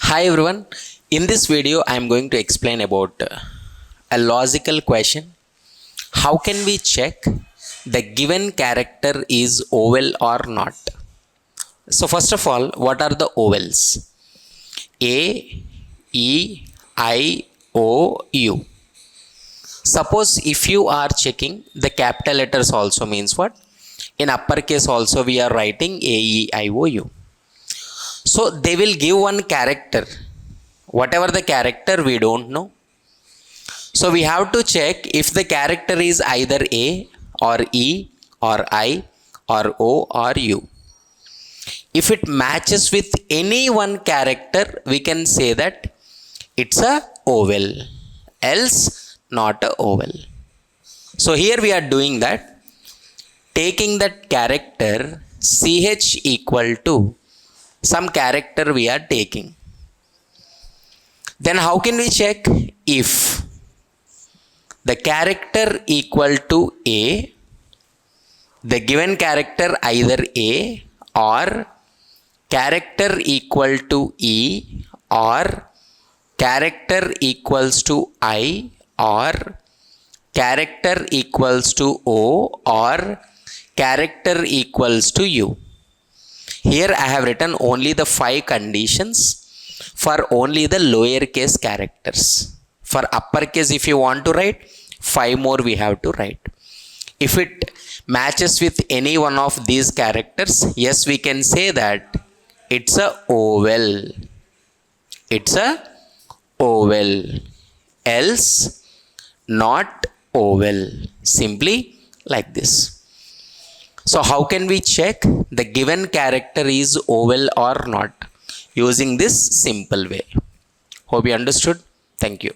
Hi everyone, in this video I am going to explain about a logical question. How can we check the given character is vowel or not? So first of all, what are the vowels? A, E, I, O, U. Suppose if you are checking the capital letters also means what? In uppercase also we are writing A, E, I, O, U. So they will give one character. Whatever the character we don't know. So we have to check if the character is either A or E or I or O or U. If it matches with any one character, we can say that it's a vowel, else not a vowel. So here we are doing that, taking that character CH equal to some character we are taking. Then how can we check if the character equal to A, the given character either A or character equal to E or character equals to I or character equals to O or character equals to U. Here I have written only the 5 conditions for only the lowercase characters. For uppercase, if you want to write, 5 more we have to write. If it matches with any one of these characters, yes, we can say that it's a vowel. It's a vowel, else not vowel. Simply like this. So how can we check the given character is vowel or not? Using this simple way. Hope you understood. Thank you.